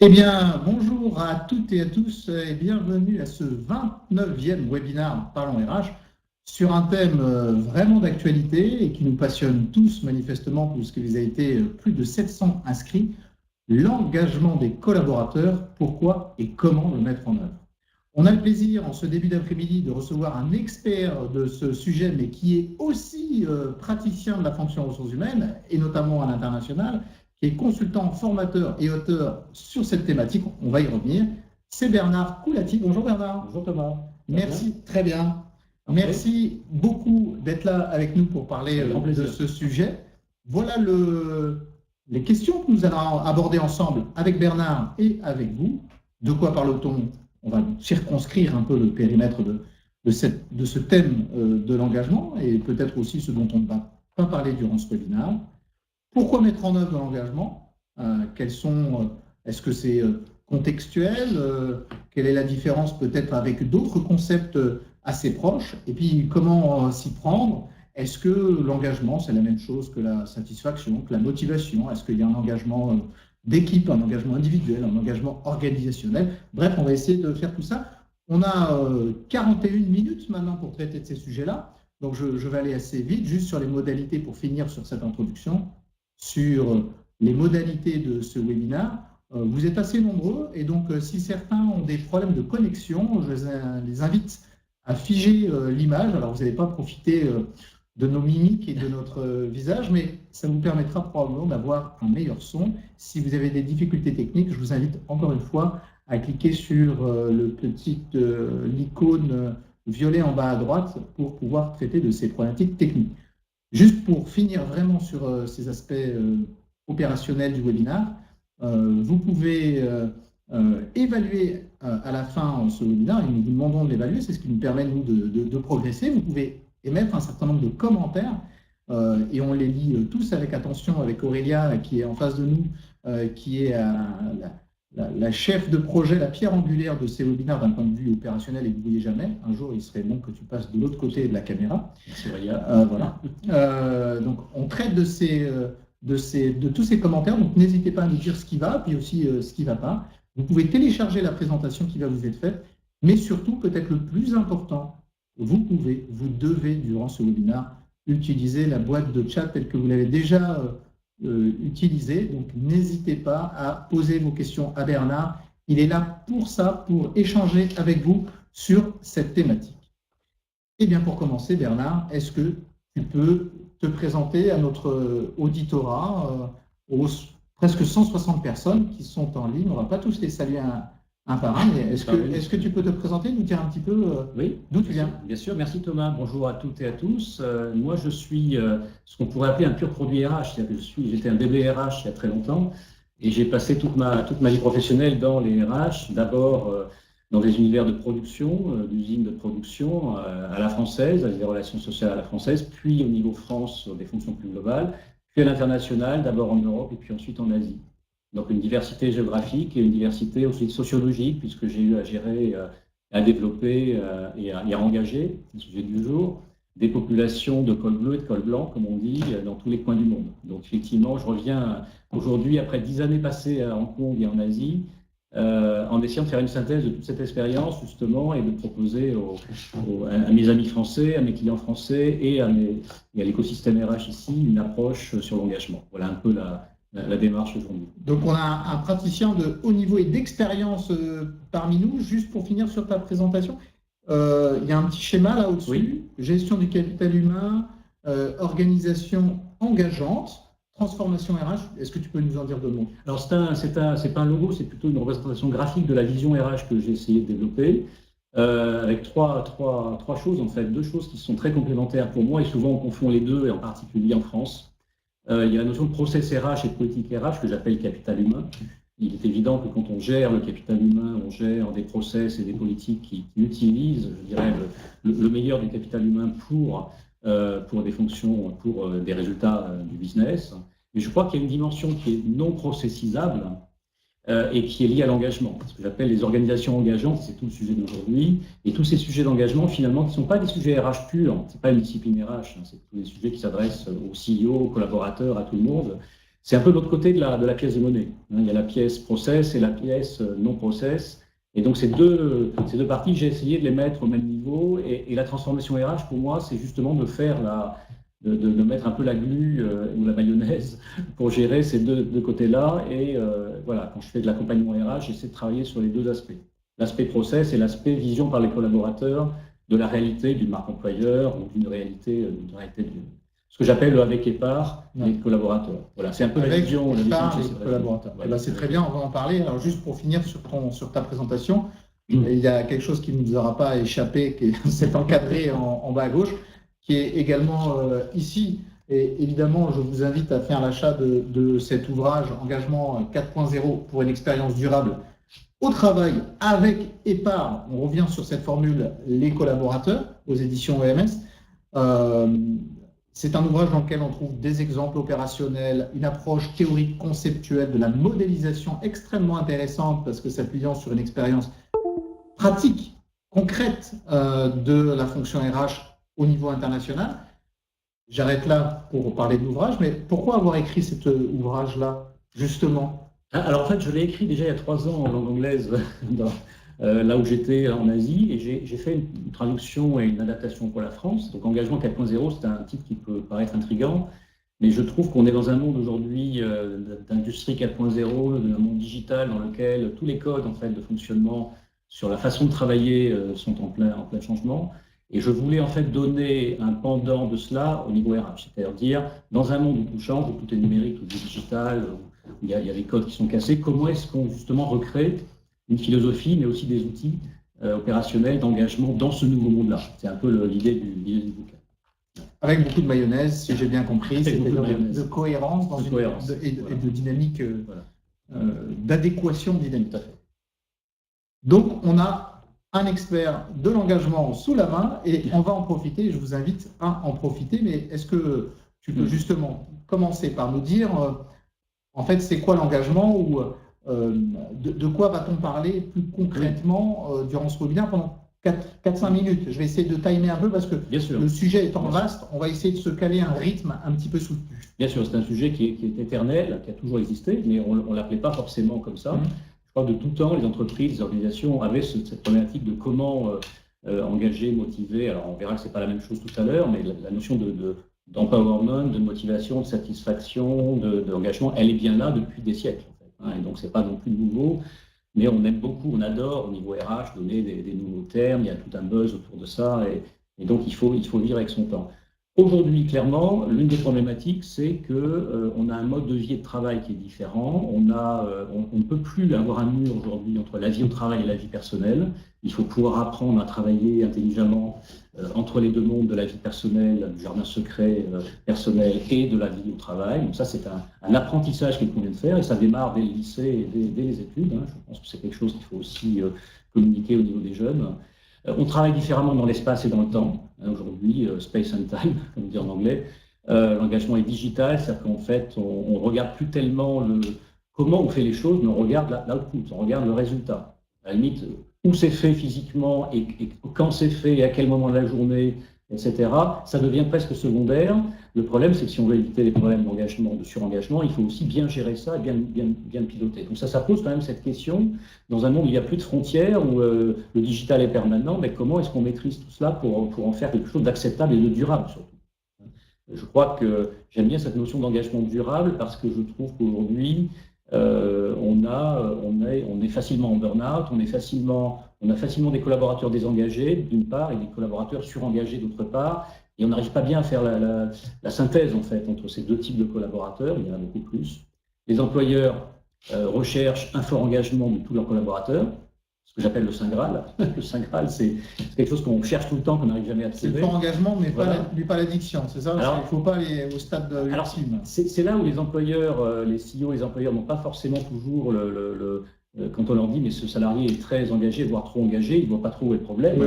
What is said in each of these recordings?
Eh bien, bonjour à toutes et à tous et bienvenue à ce 29e webinaire Parlons RH sur un thème vraiment d'actualité et qui nous passionne tous manifestement puisque vous avez été plus de 700 inscrits, l'engagement des collaborateurs, pourquoi et comment le mettre en œuvre. On a le plaisir en ce début d'après-midi de recevoir un expert de ce sujet mais qui est aussi praticien de la fonction ressources humaines et notamment à l'international, qui est consultant, formateur et auteur sur cette thématique. On va y revenir. C'est Bernard Coulati. Bonjour Bernard. Bonjour Thomas. Merci, très bien. Merci beaucoup d'être là avec nous pour parler de ce sujet. Voilà les questions que nous allons aborder ensemble avec Bernard et avec vous. De quoi parle-t-on? On va circonscrire un peu le périmètre de ce thème de l'engagement et peut-être aussi ce dont on ne va pas parler durant ce webinaire. Pourquoi mettre en œuvre l'engagement? Est-ce que c'est contextuel? Quelle est la différence peut-être avec d'autres concepts assez proches? Et puis, comment s'y prendre? Est-ce que l'engagement, c'est la même chose que la satisfaction, que la motivation? Est-ce qu'il y a un engagement d'équipe, un engagement individuel, un engagement organisationnel? Bref, on va essayer de faire tout ça. On a 41 minutes maintenant pour traiter de ces sujets-là. Donc, je vais aller assez vite, juste sur les modalités pour finir sur cette introduction. Sur les modalités de ce webinaire. Vous êtes assez nombreux et donc si certains ont des problèmes de connexion, je les invite à figer l'image. Alors vous n'allez pas profiter de nos mimiques et de notre visage, mais ça vous permettra probablement d'avoir un meilleur son. Si vous avez des difficultés techniques, je vous invite encore une fois à cliquer sur l'icône violet en bas à droite pour pouvoir traiter de ces problématiques techniques. Juste pour finir vraiment sur ces aspects opérationnels du webinaire, vous pouvez évaluer à la fin de ce webinaire, et nous vous demandons de l'évaluer, c'est ce qui nous permet nous, de progresser. Vous pouvez émettre un certain nombre de commentaires et on les lit tous avec attention avec Aurélia qui est en face de nous, qui est la chef de projet, la pierre angulaire de ces webinaires d'un point de vue opérationnel et que vous ne voyez jamais. Un jour, il serait bon que tu passes de l'autre côté de la caméra. Merci Aurélia. Voilà. Donc, on traite de tous ces commentaires, donc n'hésitez pas à nous dire ce qui va, puis aussi ce qui ne va pas. Vous pouvez télécharger la présentation qui va vous être faite, mais surtout, peut-être le plus important, vous devez, durant ce webinaire, utiliser la boîte de chat telle que vous l'avez déjà utilisée. Donc, n'hésitez pas à poser vos questions à Bernard. Il est là pour ça, pour échanger avec vous sur cette thématique. Eh bien, pour commencer, Bernard, est-ce que tu peux te présenter à notre auditorat, aux presque 160 personnes qui sont en ligne? On ne va pas tous les saluer un par un, mais est-ce que tu peux te présenter, nous dire un petit peu d'où tu viens? Bien sûr, merci Thomas. Bonjour à toutes et à tous. Moi, je suis ce qu'on pourrait appeler un pur produit RH. C'est-à-dire que j'étais un DB RH il y a très longtemps et j'ai passé toute ma vie professionnelle dans les RH. D'abord dans des univers de production, d'usines de production à la française, avec des relations sociales à la française, puis au niveau France, des fonctions plus globales, puis à l'international, d'abord en Europe et puis ensuite en Asie. Donc une diversité géographique et une diversité aussi sociologique, puisque j'ai eu à gérer, à développer et à engager, c'est le sujet du jour, des populations de col bleu et de col blanc, comme on dit, dans tous les coins du monde. Donc effectivement, je reviens aujourd'hui, après 10 années passées à Hong Kong et en Asie, en essayant de faire une synthèse de toute cette expérience, justement, et de proposer à mes amis français, à mes clients français et à l'écosystème RH ici, une approche sur l'engagement. Voilà un peu la démarche aujourd'hui. Donc, on a un praticien de haut niveau et d'expérience parmi nous. Juste pour finir sur ta présentation, il y a un petit schéma là au-dessus. Oui. Gestion du capital humain, organisation engageante, transformation RH. Est-ce que tu peux nous en dire deux mots? Alors, c'est pas un logo, c'est plutôt une représentation graphique de la vision RH que j'ai essayé de développer, avec trois choses, en fait, deux choses qui sont très complémentaires pour moi, et souvent on confond les deux, et en particulier en France. Il y a la notion de process RH et de politique RH que j'appelle capital humain. Il est évident que quand on gère le capital humain, on gère des process et des politiques qui utilisent, je dirais, le meilleur du capital humain pour des fonctions, pour des résultats du business. Mais je crois qu'il y a une dimension qui est non processisable et qui est liée à l'engagement. Ce que j'appelle les organisations engageantes, c'est tout le sujet d'aujourd'hui. Et tous ces sujets d'engagement, finalement, qui ne sont pas des sujets RH purs, ce n'est pas une discipline RH, c'est tous les sujets qui s'adressent aux CEO, aux collaborateurs, à tout le monde. c'est un peu l'autre côté de la pièce de monnaie. Il y a la pièce process et la pièce non process. Et donc, ces deux parties, j'ai essayé de les mettre au même niveau. Et la transformation RH, pour moi, c'est justement de faire de mettre un peu la glu ou la mayonnaise pour gérer ces deux côtés-là. Et voilà, quand je fais de l'accompagnement RH, j'essaie de travailler sur les deux aspects. L'aspect process et l'aspect vision par les collaborateurs de la réalité d'une marque employeur ou d'une réalité ce que j'appelle avec Épar les collaborateurs. Voilà, c'est un peu avec la vision les de collaborateurs. Voilà. C'est très bien, on va en parler. Alors juste pour finir sur ta présentation, il y a quelque chose qui ne nous aura pas échappé, qui s'est encadré en bas à gauche, qui est également ici. Et évidemment, je vous invite à faire l'achat de cet ouvrage Engagement 4.0 pour une expérience durable au travail avec Épar. On revient sur cette formule, les collaborateurs, aux éditions EMS. C'est un ouvrage dans lequel on trouve des exemples opérationnels, une approche théorique conceptuelle de la modélisation extrêmement intéressante parce que s'appuyant sur une expérience pratique, concrète de la fonction RH au niveau international. J'arrête là pour parler de l'ouvrage, mais pourquoi avoir écrit cet ouvrage-là, justement ? Alors en fait, je l'ai écrit déjà il y a 3 ans en langue anglaise, là où j'étais en Asie, et j'ai fait une traduction et une adaptation pour la France. Donc Engagement 4.0, c'est un titre qui peut paraître intriguant, mais je trouve qu'on est dans un monde aujourd'hui d'industrie 4.0, d'un monde digital dans lequel tous les codes en fait, de fonctionnement sur la façon de travailler sont en plein changement. Et je voulais en fait donner un pendant de cela au niveau RH, c'est-à-dire dire, dans un monde où tout change, où tout est numérique, tout est digital, où il y a des codes qui sont cassés, comment est-ce qu'on justement recrée une philosophie, mais aussi des outils opérationnels d'engagement dans ce nouveau monde-là. C'est un peu l'idée du bouquin. Avec beaucoup de mayonnaise, si j'ai bien compris, c'est-à-dire de cohérence et de dynamique, d'adéquation dynamique. Donc, on a un expert de l'engagement sous la main et on va en profiter. Je vous invite à en profiter. Mais est-ce que tu peux justement commencer par nous dire, en fait, c'est quoi l'engagement ou de quoi va-t-on parler plus concrètement durant ce webinaire pendant 4-5 minutes. Je vais essayer de timer un peu parce que le sujet étant vaste, on va essayer de se caler un rythme un petit peu soutenu. Bien sûr, c'est un sujet qui est éternel, qui a toujours existé, mais on ne l'appelait pas forcément comme ça. Je crois que de tout temps, les entreprises, les organisations avaient cette problématique de comment engager, motiver. Alors, on verra que ce n'est pas la même chose tout à l'heure, mais la notion d'empowerment, de motivation, de satisfaction, d'engagement, elle est bien là depuis des siècles. En fait, et donc, ce n'est pas non plus nouveau, mais on aime beaucoup, on adore au niveau RH donner des nouveaux termes, il y a tout un buzz autour de ça, et donc il faut vivre avec son temps. Aujourd'hui, clairement, l'une des problématiques, c'est qu'on a un mode de vie et de travail qui est différent. On ne peut plus avoir un mur aujourd'hui entre la vie au travail et la vie personnelle. Il faut pouvoir apprendre à travailler intelligemment entre les deux mondes de la vie personnelle, du jardin secret personnel et de la vie au travail. Donc ça, c'est un apprentissage qu'il convient de faire et ça démarre dès le lycée et dès les études. Je pense que c'est quelque chose qu'il faut aussi communiquer au niveau des jeunes. On travaille différemment dans l'espace et dans le temps. Aujourd'hui, space and time, comme on dit en anglais. L'engagement est digital, c'est-à-dire qu'en fait, on ne regarde plus tellement comment on fait les choses, mais on regarde l'output, on regarde le résultat. À la limite, où c'est fait physiquement et quand c'est fait et à quel moment de la journée, etc. Ça devient presque secondaire. Le problème, c'est que si on veut éviter les problèmes d'engagement, de surengagement, il faut aussi bien gérer ça et bien piloter. Donc ça pose quand même cette question, dans un monde où il n'y a plus de frontières, où le digital est permanent, mais comment est-ce qu'on maîtrise tout cela pour en faire quelque chose d'acceptable et de durable surtout. Je crois que j'aime bien cette notion d'engagement durable parce que je trouve qu'aujourd'hui, on est facilement en burn-out, on a facilement des collaborateurs désengagés d'une part et des collaborateurs surengagés d'autre part, et on n'arrive pas bien à faire la synthèse en fait entre ces deux types de collaborateurs. Il y en a beaucoup plus. Les employeurs recherchent un fort engagement de tous leurs collaborateurs, ce que j'appelle le Saint Graal. Le Saint Graal, c'est quelque chose qu'on cherche tout le temps, qu'on n'arrive jamais à trouver. C'est le fort engagement, mais pas l'addiction, c'est ça? Alors, il ne faut pas aller au stade ultime. C'est là où les employeurs, les CEO, les employeurs n'ont pas forcément toujours quand on leur dit mais ce salarié est très engagé, voire trop engagé, ils ne voient pas trop où est le problème.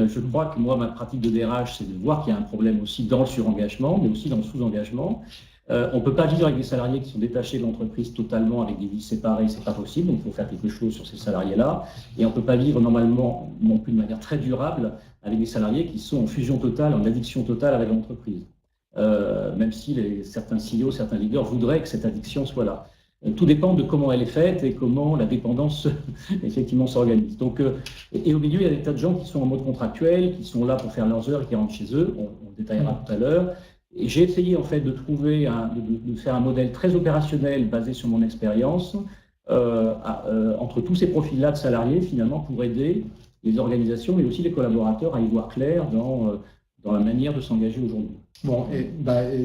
Je crois que moi, ma pratique de DRH, c'est de voir qu'il y a un problème aussi dans le surengagement, mais aussi dans le sous-engagement. On ne peut pas vivre avec des salariés qui sont détachés de l'entreprise totalement, avec des vies séparées, c'est pas possible, donc il faut faire quelque chose sur ces salariés-là. Et on ne peut pas vivre normalement, non plus de manière très durable, avec des salariés qui sont en fusion totale, en addiction totale avec l'entreprise. même si certains CEO, certains leaders voudraient que cette addiction soit là. Tout dépend de comment elle est faite et comment la dépendance effectivement s'organise. Donc, et au milieu, il y a des tas de gens qui sont en mode contractuel, qui sont là pour faire leurs heures et qui rentrent chez eux. On détaillera tout à l'heure. Et j'ai essayé en fait de trouver, de faire un modèle très opérationnel basé sur mon expérience entre tous ces profils-là de salariés finalement pour aider les organisations, mais aussi les collaborateurs à y voir clair dans la manière de s'engager aujourd'hui. Bon, et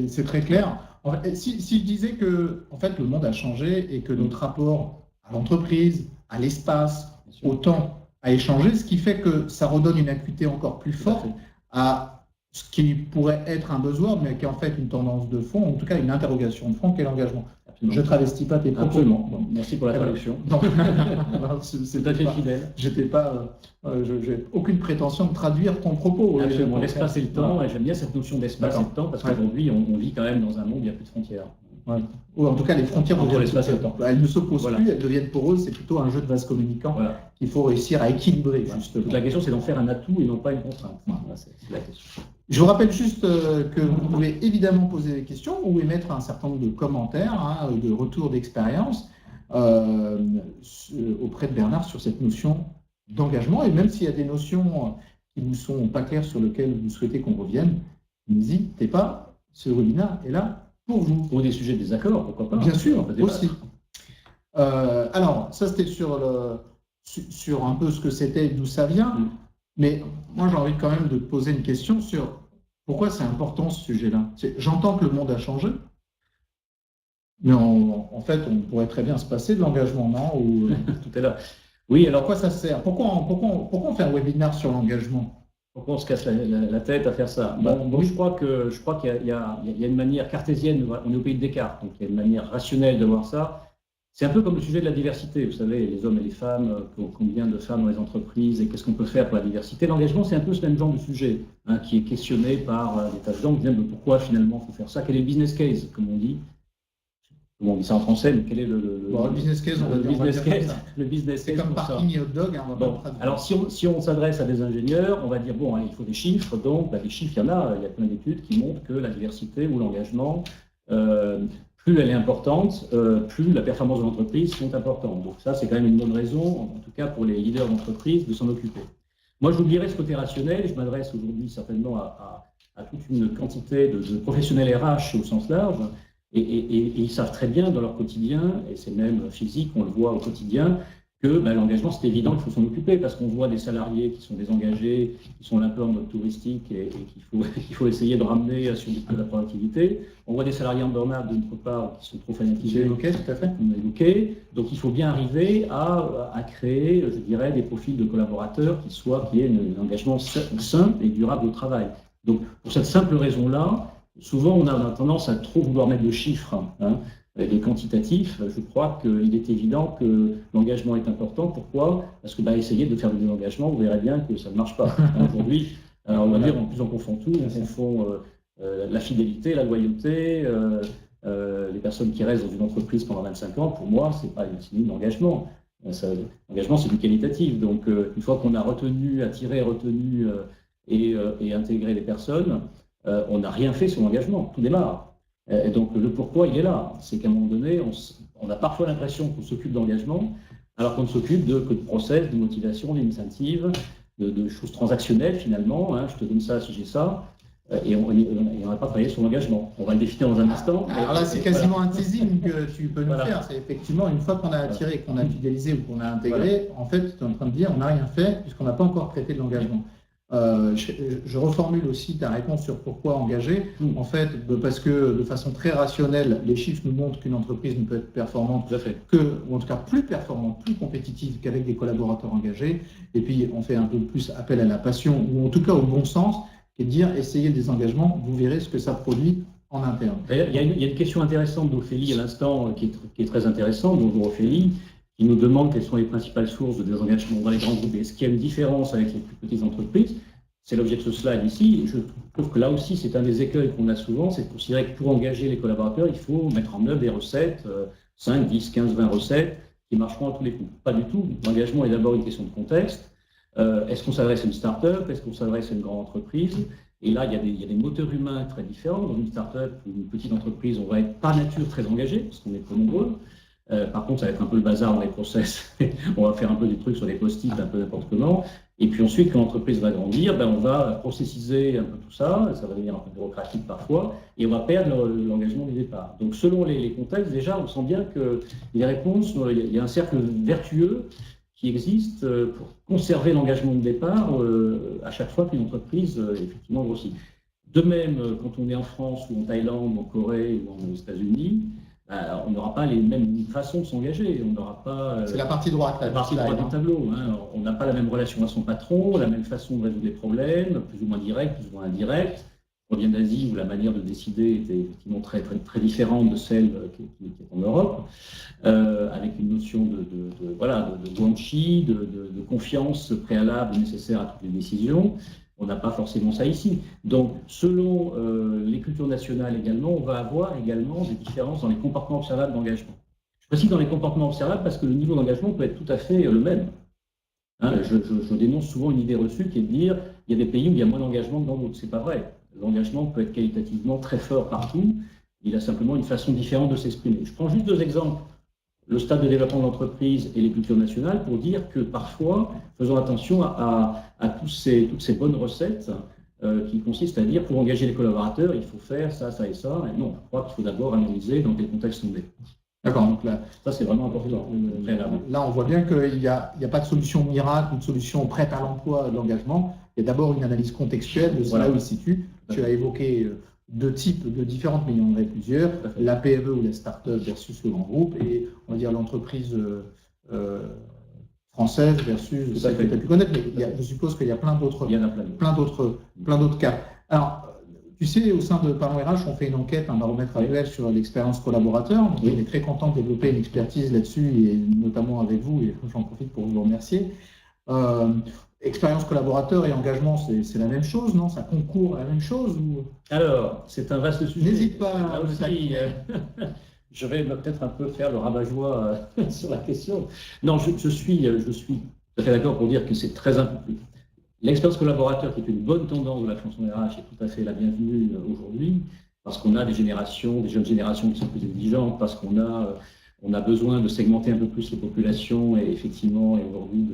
c'est très clair. En fait, si je disais que en fait, le monde a changé et que notre rapport à l'entreprise, à l'espace, au temps a échangé, ce qui fait que ça redonne une acuité encore plus forte à ce qui pourrait être un buzzword, mais qui est en fait une tendance de fond, en tout cas une interrogation de fond, qui est l'engagement. Je ne travestis pas tes propos. Absolument. Bon, merci pour la traduction. C'est tout à fait fidèle. J'étais pas, j'ai aucune prétention de traduire ton propos. Absolument. L'espace et le temps, et j'aime bien cette notion d'espace et de temps, parce qu'aujourd'hui, on vit quand même dans un monde où il n'y a plus de frontières. Ouais. Ou en tout cas, les frontières entre l'espace et le temps. Elles ne s'opposent plus, elles deviennent poreuses. C'est plutôt un jeu de vase communicant qu'il faut réussir à équilibrer. Justement. La question, c'est d'en faire un atout et non pas une contrainte. C'est la question. Je vous rappelle juste que vous pouvez évidemment poser des questions ou émettre un certain nombre de commentaires, de retours d'expérience auprès de Bernard sur cette notion d'engagement. Et même s'il y a des notions qui ne vous sont pas claires sur lesquelles vous souhaitez qu'on revienne, n'hésitez pas, ce webinaire est là pour vous. Pour des sujets de désaccord, pourquoi pas. Bien sûr, aussi. Alors, ça c'était sur un peu ce que c'était, d'où ça vient. Mais moi, j'ai envie quand même de poser une question sur pourquoi c'est important ce sujet-là. J'entends que le monde a changé, mais en fait, on pourrait très bien se passer de l'engagement, non? Tout est là. Oui, alors pourquoi ça sert? Pourquoi on fait un webinaire sur l'engagement? Pourquoi on se casse la tête à faire ça? Oui. Je crois qu'il y a une manière cartésienne, on est au pays de Descartes, donc il y a une manière rationnelle de voir ça. C'est un peu comme le sujet de la diversité, vous savez, les hommes et les femmes, combien de femmes dans les entreprises et qu'est-ce qu'on peut faire pour la diversité. L'engagement, c'est un peu ce même genre de sujet qui est questionné par des tas de gens qui disent pourquoi finalement il faut faire ça, quel est le business case, comme on dit. On dit ça en français, mais quel est le business case, on va dire. Le business case, c'est comme parking et hot dog. Alors, si on s'adresse à des ingénieurs, on va dire, bon, il faut des chiffres. Donc, les chiffres, il y a plein d'études qui montrent que la diversité ou l'engagement, plus elle est importante, plus la performance de l'entreprise sont importantes. Donc ça, c'est quand même une bonne raison, en tout cas pour les leaders d'entreprise, de s'en occuper. Moi, j'oublierai ce côté rationnel. Je m'adresse aujourd'hui certainement à toute une quantité de professionnels RH au sens large. Et ils savent très bien dans leur quotidien, et c'est même physique, on le voit au quotidien, que l'engagement, c'est évident qu'il faut s'en occuper, parce qu'on voit des salariés qui sont désengagés, qui sont un peu en mode touristique et qu'il faut essayer de ramener sur de la productivité. On voit des salariés en burn-out, d'autre part, qui sont trop fanatisés. J'ai évoqué, tout à fait. On a évoqué. Donc il faut bien arriver à créer, je dirais, des profils de collaborateurs qui aient un engagement sain et durable au travail. Donc pour cette simple raison-là, souvent, on a tendance à trop vouloir mettre de chiffres, des quantitatifs. Je crois qu'il est évident que l'engagement est important. Pourquoi? Parce que essayez de faire du désengagement, vous verrez bien que ça ne marche pas. Aujourd'hui, on va dire, en plus on confond tout, on confond la fidélité, la loyauté, les personnes qui restent dans une entreprise pendant 25 ans. Pour moi, c'est pas une synonyme d'engagement. L'engagement, c'est du qualitatif. Donc, une fois qu'on a attiré et intégré les personnes, on n'a rien fait sur l'engagement, tout démarre. Et donc le pourquoi, il est là. C'est qu'à un moment donné, on a parfois l'impression qu'on s'occupe d'engagement, alors qu'on ne s'occupe que de process, de motivation, d'initiative, de choses transactionnelles finalement. Je te donne ça si j'ai ça, et on n'a pas travaillé sur l'engagement. On va le définir dans un instant. Alors là, c'est quasiment un teasing que tu peux nous faire. C'est effectivement, une fois qu'on a attiré, qu'on a fidélisé ou qu'on a intégré, en fait, tu es en train de dire on n'a rien fait puisqu'on n'a pas encore traité de l'engagement. Je reformule aussi ta réponse sur pourquoi engager. En fait, parce que de façon très rationnelle, les chiffres nous montrent qu'une entreprise ne peut être performante ou en tout cas plus performante, plus compétitive qu'avec des collaborateurs engagés. Et puis, on fait un peu plus appel à la passion ou en tout cas au bon sens, qui est de dire essayez des engagements, vous verrez ce que ça produit en interne. Il y a une question intéressante d'Ophélie à l'instant qui est très intéressante. Bonjour Ophélie, qui nous demande quelles sont les principales sources de désengagement dans les grands groupes. Est-ce qu'il y a une différence avec les plus petites entreprises? C'est l'objet de ce slide ici. Je trouve que là aussi, c'est un des écueils qu'on a souvent, c'est de considérer que pour engager les collaborateurs, il faut mettre en œuvre des recettes, 5, 10, 15, 20 recettes qui marcheront à tous les coups. Pas du tout. L'engagement est d'abord une question de contexte. Est-ce qu'on s'adresse à une start-up? Est-ce qu'on s'adresse à une grande entreprise? Et là, il y a des moteurs humains très différents. Dans une start-up ou une petite entreprise, on va être par nature très engagé, parce qu'on est peu nombreux. Par contre, ça va être un peu le bazar dans les process. On va faire un peu des trucs sur les post-it, un peu n'importe comment. Et puis ensuite, quand l'entreprise va grandir, on va processiser un peu tout ça. Ça va devenir un peu bureaucratique parfois. Et on va perdre l'engagement du départ. Donc, selon les contextes, déjà, on sent bien que les réponses, il y a un cercle vertueux qui existe pour conserver l'engagement de départ à chaque fois qu'une entreprise effectivement grossit. De même, quand on est en France ou en Thaïlande, en Corée ou aux États-Unis, on n'aura pas les mêmes façons de s'engager. On n'aura pas. C'est la partie droite, la partie droite du tableau. Hein. On n'a pas la même relation à son patron, la même façon de résoudre les problèmes, plus ou moins direct, plus ou moins indirect. On vient d'Asie où la manière de décider était effectivement très, très, très différente de celle qui est en Europe, avec une notion de guanxi, de confiance préalable nécessaire à toutes les décisions. On n'a pas forcément ça ici. Donc, selon les cultures nationales également, on va avoir également des différences dans les comportements observables d'engagement. Je précise dans les comportements observables parce que le niveau d'engagement peut être tout à fait le même. Hein, je dénonce souvent une idée reçue qui est de dire il y a des pays où il y a moins d'engagement que dans d'autres. C'est pas vrai. L'engagement peut être qualitativement très fort partout. Il a simplement une façon différente de s'exprimer. Je prends juste 2 exemples. Le stade de développement de l'entreprise et les cultures nationales pour dire que parfois, faisons attention à toutes ces bonnes recettes qui consistent à dire pour engager les collaborateurs, il faut faire ça, ça et ça. Et non, je crois qu'il faut d'abord analyser dans quel contexte on est. D'accord, donc là, ça c'est vraiment important. Là, on voit bien qu'il n'y a pas de solution miracle ou de solution prête à l'emploi de l'engagement. Il y a d'abord une analyse contextuelle de là où il se situe. Tu as évoqué 2 types de différentes, mais il y en aurait plusieurs. La PME ou la start-up versus le grand groupe et on va dire l'entreprise française versus celle que tu as pu connaître. Mais je suppose qu'il y a plein d'autres cas. Alors, tu sais, au sein de Parlons RH, on fait une enquête, un baromètre annuel sur l'expérience collaborateur. Donc, on est très content de développer une expertise là-dessus, et notamment avec vous, et j'en profite pour vous remercier. Expérience collaborateur et engagement, c'est la même chose, non? Ça concourt à la même chose ou... Alors, c'est un vaste sujet. N'hésite pas à aussi, je vais peut-être un peu faire le rabat-joie sur la question. Non, je suis tout à fait d'accord pour dire que c'est très important. L'expérience collaborateur, qui est une bonne tendance de la fonction RH, est tout à fait la bienvenue aujourd'hui, parce qu'on a des jeunes générations qui sont plus exigeantes, parce qu'on a besoin de segmenter un peu plus les populations et effectivement, aujourd'hui,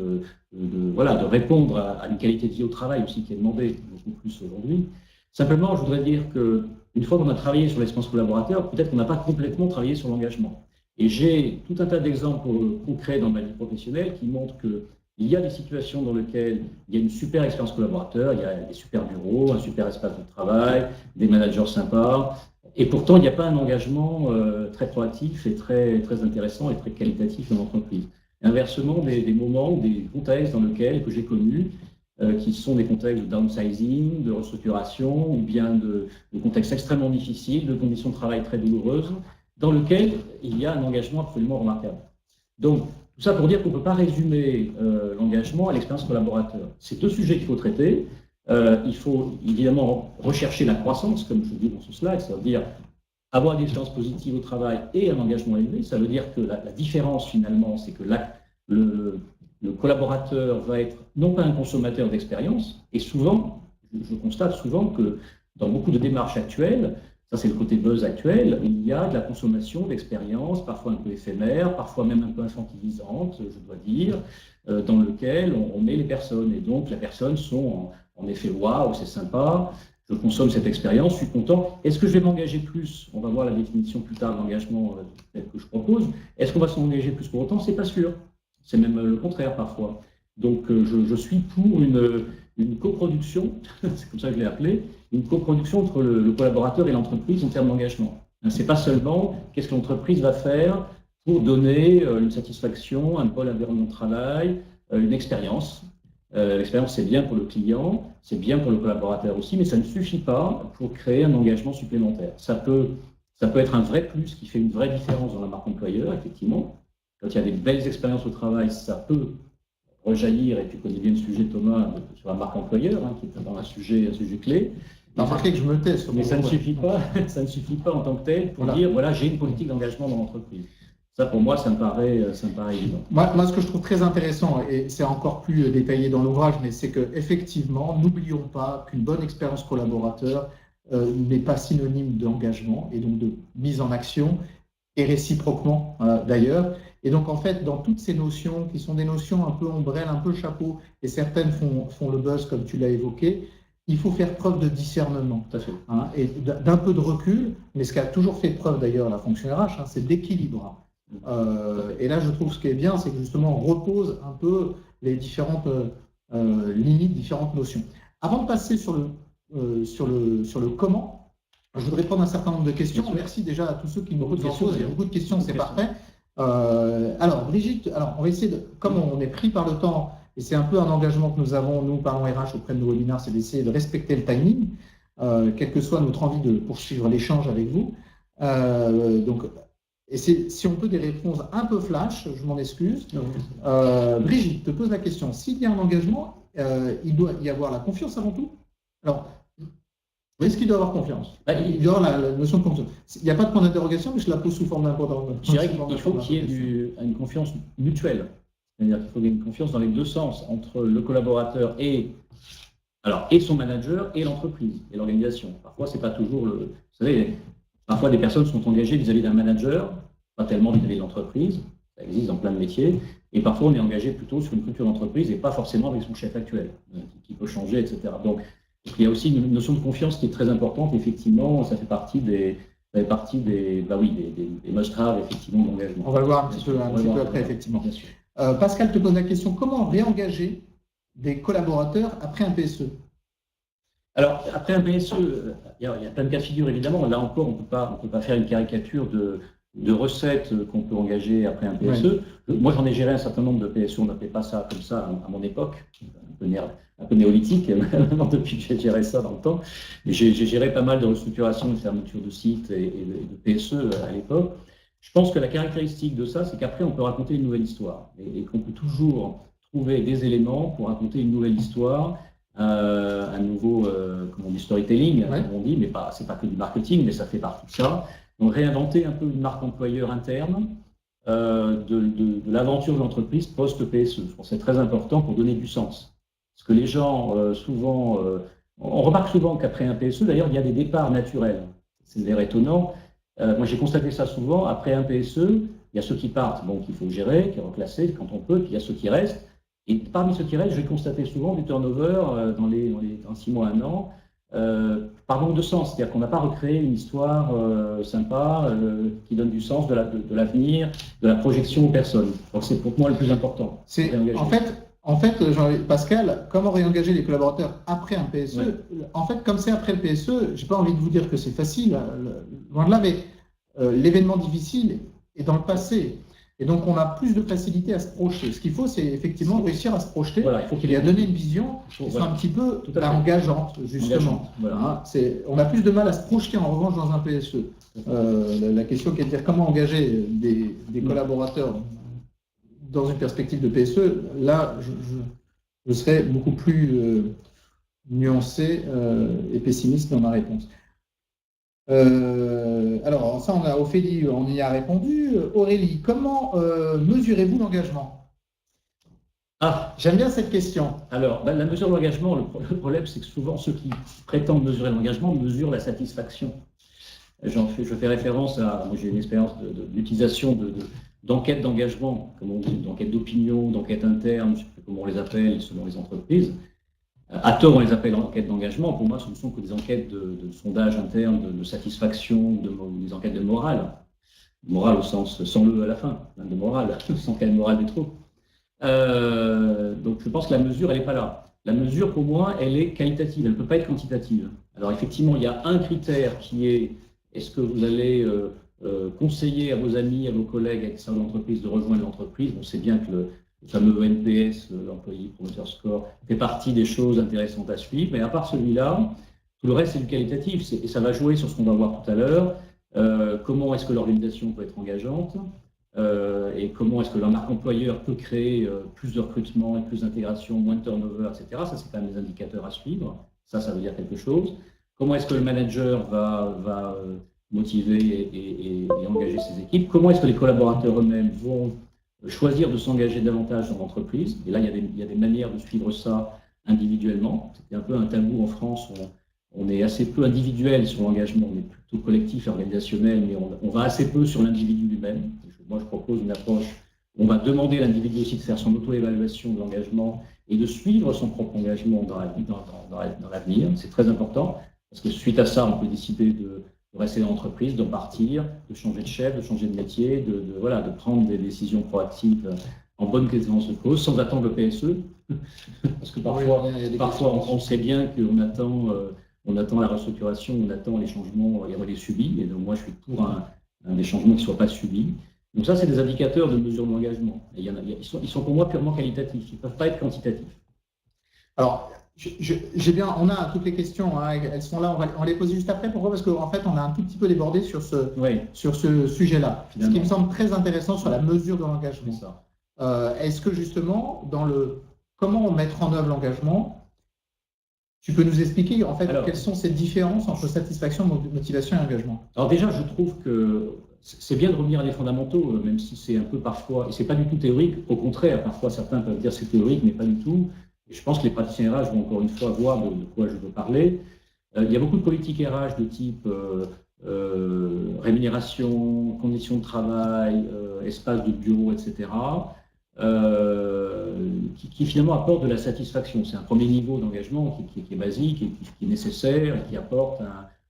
de répondre à une qualité de vie au travail aussi qui est demandée beaucoup plus aujourd'hui. Simplement, je voudrais dire qu'une fois qu'on a travaillé sur l'expérience collaborateur, peut-être qu'on n'a pas complètement travaillé sur l'engagement. Et j'ai tout un tas d'exemples concrets dans ma vie professionnelle qui montrent qu'il y a des situations dans lesquelles il y a une super expérience collaborateur, il y a des super bureaux, un super espace de travail, des managers sympas, et pourtant il n'y a pas un engagement très proactif et très, très intéressant et très qualitatif dans l'entreprise. Inversement, des moments, des contextes dans lesquels que j'ai connus, qui sont des contextes de downsizing, de restructuration, ou bien de contextes extrêmement difficiles, de conditions de travail très douloureuses, dans lesquels il y a un engagement absolument remarquable. Donc, tout ça pour dire qu'on ne peut pas résumer l'engagement à l'expérience collaborateur. C'est 2 sujets qu'il faut traiter. Il faut évidemment rechercher la croissance, comme je dis dans ce slide, ça veut dire avoir des expériences positives au travail et un engagement élevé. Ça veut dire que la différence finalement, c'est que le collaborateur va être non pas un consommateur d'expérience, et souvent, je constate souvent que dans beaucoup de démarches actuelles, ça c'est le côté buzz actuel, il y a de la consommation d'expériences, parfois un peu éphémère, parfois même un peu infantilisante, je dois dire, dans lequel on met les personnes. Et donc, les personnes sont en effet, waouh, c'est sympa, je consomme cette expérience, je suis content. Est-ce que je vais m'engager plus? On va voir la définition plus tard de l'engagement que je propose. Est-ce qu'on va s'engager plus pour autant? C'est pas sûr. C'est même le contraire parfois. Donc, je suis pour une coproduction, c'est comme ça que je l'ai appelé, une coproduction entre le collaborateur et l'entreprise en termes d'engagement. Ce n'est pas seulement qu'est-ce que l'entreprise va faire pour donner une satisfaction, un bon environnement de travail, une expérience. L'expérience, c'est bien pour le client, c'est bien pour le collaborateur aussi, mais ça ne suffit pas pour créer un engagement supplémentaire. Ça peut être un vrai plus qui fait une vraie différence dans la marque employeur, effectivement. Quand il y a des belles expériences au travail, ça peut rejaillir, et tu connais bien le sujet, Thomas, sur la marque employeur, qui est dans un sujet clé. Remarquez que je me tais sur mais ça ne suffit pas en tant que tel pour dire, voilà, j'ai une politique d'engagement dans l'entreprise. Ça, pour moi, ça me paraît évident. Moi, ce que je trouve très intéressant, et c'est encore plus détaillé dans l'ouvrage, mais c'est qu'effectivement, n'oublions pas qu'une bonne expérience collaborateur n'est pas synonyme d'engagement et donc de mise en action, et réciproquement d'ailleurs. Et donc, en fait, dans toutes ces notions, qui sont des notions un peu ombrelles, un peu chapeau, et certaines font le buzz, comme tu l'as évoqué, il faut faire preuve de discernement, Tout à fait. Et d'un peu de recul, mais ce qui a toujours fait preuve d'ailleurs la fonction RH, c'est d'équilibre. Et là, je trouve ce qui est bien, c'est que justement, on repose un peu les différentes limites, différentes notions. Avant de passer sur le comment, je voudrais prendre un certain nombre de questions. Merci déjà à tous ceux qui nous posent. Il y a beaucoup de questions, c'est parfait. Alors, Brigitte, on va essayer comme on est pris par le temps, et c'est un peu un engagement que nous avons, nous, parlons RH, auprès de nos webinaires, c'est d'essayer de respecter le timing, quelle que soit notre envie de poursuivre l'échange avec vous. Donc, et si on peut des réponses un peu flash, je m'en excuse. Brigitte te pose la question, s'il y a un engagement, il doit y avoir la confiance avant tout. Alors, est-ce qu'il doit avoir confiance? Il doit avoir la notion de confiance. Il n'y a pas de point d'interrogation, mais je la pose sous forme d'interrogation. Je dirais qu'il faut qu'il y ait une confiance mutuelle. C'est-à-dire qu'il faut qu'il y ait une confiance dans les deux sens, entre le collaborateur et son manager et l'entreprise et l'organisation. Parfois, c'est pas toujours vous savez, parfois des personnes sont engagées vis-à-vis d'un manager, pas tellement vis-à-vis de l'entreprise. Ça existe dans plein de métiers. Et parfois, on est engagé plutôt sur une culture d'entreprise et pas forcément avec son chef actuel, qui peut changer, etc. Donc, il y a aussi une notion de confiance qui est très importante. Effectivement, ça fait partie des must-have, effectivement, d'engagement. On va le voir un petit peu après, effectivement. Bien sûr. Pascal te pose la question, comment réengager des collaborateurs après un PSE? Alors, après un PSE, il y a plein de cas de figure, évidemment. Là encore, on peut pas faire une caricature de recettes qu'on peut engager après un PSE. Ouais. Moi, j'en ai géré un certain nombre de PSE, on n'appelait pas ça comme ça à mon époque, un peu néolithique, maintenant depuis que j'ai géré ça dans le temps. J'ai géré pas mal de restructuration, de fermeture de sites et de PSE à l'époque. Je pense que la caractéristique de ça, c'est qu'après, on peut raconter une nouvelle histoire et qu'on peut toujours trouver des éléments pour raconter une nouvelle histoire, un nouveau storytelling, ouais, comme on dit, mais c'est pas que du marketing, mais ça fait partie de ça. Donc, réinventer un peu une marque employeur interne de l'aventure de l'entreprise post-PSE. Je pense que c'est très important pour donner du sens. Parce que les gens, souvent, on remarque souvent qu'après un PSE, d'ailleurs, il y a des départs naturels. C'est d'ailleurs étonnant. Moi, j'ai constaté ça souvent. Après un PSE, il y a ceux qui partent, qu'il faut gérer, qui est reclassé quand on peut, puis il y a ceux qui restent. Et parmi ceux qui restent, j'ai constaté souvent du turnover dans 6 mois, 1 an, par manque de sens. C'est-à-dire qu'on n'a pas recréé une histoire sympa qui donne du sens de l'avenir, de la projection aux personnes. Donc, c'est pour moi le plus important. En fait, Pascal, comment réengager les collaborateurs après un PSE? Ouais. En fait, comme c'est après le PSE, je n'ai pas envie de vous dire que c'est facile, loin de là, mais l'événement difficile est dans le passé. Et donc, on a plus de facilité à se projeter. Ce qu'il faut, c'est effectivement réussir à se projeter. Voilà, il faut qu'il ait donné une vision qui soit un petit peu engageante, justement. Voilà. On a plus de mal à se projeter, en revanche, dans un PSE. La question qui est de dire comment engager des collaborateurs dans une perspective de PSE, là, je serais beaucoup plus nuancé et pessimiste dans ma réponse. Alors, ça, Ophélie, on y a répondu. Aurélie, comment mesurez-vous l'engagement? J'aime bien cette question. Alors, la mesure de l'engagement, le problème, c'est que souvent, ceux qui prétendent mesurer l'engagement mesurent la satisfaction. Je fais référence moi, j'ai une expérience d'utilisation d'enquêtes d'engagement, comme on dit, d'enquêtes d'opinion, d'enquêtes internes, je ne sais plus comment on les appelle selon les entreprises. À tort, on les appelle enquêtes d'engagement. Pour moi, ce ne sont que des enquêtes de sondage interne, de satisfaction, des enquêtes de morale. Morale au sens, sans le à la fin, de morale, sans quelle morale des trop. Donc, je pense que la mesure, elle n'est pas là. La mesure, pour moi, elle est qualitative, elle ne peut pas être quantitative. Alors, effectivement, il y a un critère qui est, est-ce que vous allez conseiller à vos amis, à vos collègues, avec ça l'entreprise, de rejoindre l'entreprise? On sait bien que le fameux NPS, l'employé promoter score, fait partie des choses intéressantes à suivre. Mais à part celui-là, tout le reste, c'est du qualitatif. Et ça va jouer sur ce qu'on va voir tout à l'heure. Comment est-ce que l'organisation peut être engageante et comment est-ce que la marque employeur peut créer plus de recrutement et plus d'intégration, moins de turnover, etc. Ça, c'est quand même des indicateurs à suivre. Ça veut dire quelque chose. Comment est-ce que le manager va motiver et engager ces équipes. Comment est-ce que les collaborateurs eux-mêmes vont choisir de s'engager davantage dans l'entreprise? Et là, il y a des manières de suivre ça individuellement. C'était un peu un tabou en France. On est assez peu individuel sur l'engagement, on est plutôt collectif et organisationnel, mais on va assez peu sur l'individu lui-même. Moi, je propose une approche où on va demander à l'individu aussi de faire son auto-évaluation de l'engagement et de suivre son propre engagement dans l'avenir. C'est très important, parce que suite à ça, on peut décider de rester dans l'entreprise, de partir, de changer de chef, de changer de métier, de prendre des décisions proactives en bonne connaissance de cause, sans attendre le PSE. Parce que parfois on sait bien qu'on attend la restructuration, on attend les changements et on les subit. Et donc moi, je suis pour des changements qui ne soient pas subis. Donc ça, c'est des indicateurs de mesure de l'engagement. Ils sont pour moi purement qualitatifs, ils ne peuvent pas être quantitatifs. Alors, on a toutes les questions, hein, elles sont là, on va les poser juste après. Pourquoi? Parce qu'en fait, on a un tout petit peu débordé sur ce sujet-là. Ce qui me semble très intéressant sur la mesure de l'engagement. Est-ce que justement, comment mettre en œuvre l'engagement, tu peux nous expliquer en fait quelles sont ces différences entre satisfaction, motivation et engagement? Alors déjà, je trouve que c'est bien de revenir à des fondamentaux, même si c'est un peu parfois, et c'est pas du tout théorique, au contraire, parfois certains peuvent dire c'est théorique, mais pas du tout. Et je pense que les praticiens RH vont encore une fois voir de quoi je veux parler. Il y a beaucoup de politiques RH de type rémunération, conditions de travail, espace de bureau, etc., qui finalement apportent de la satisfaction. C'est un premier niveau d'engagement qui est basique et qui est nécessaire et qui apporte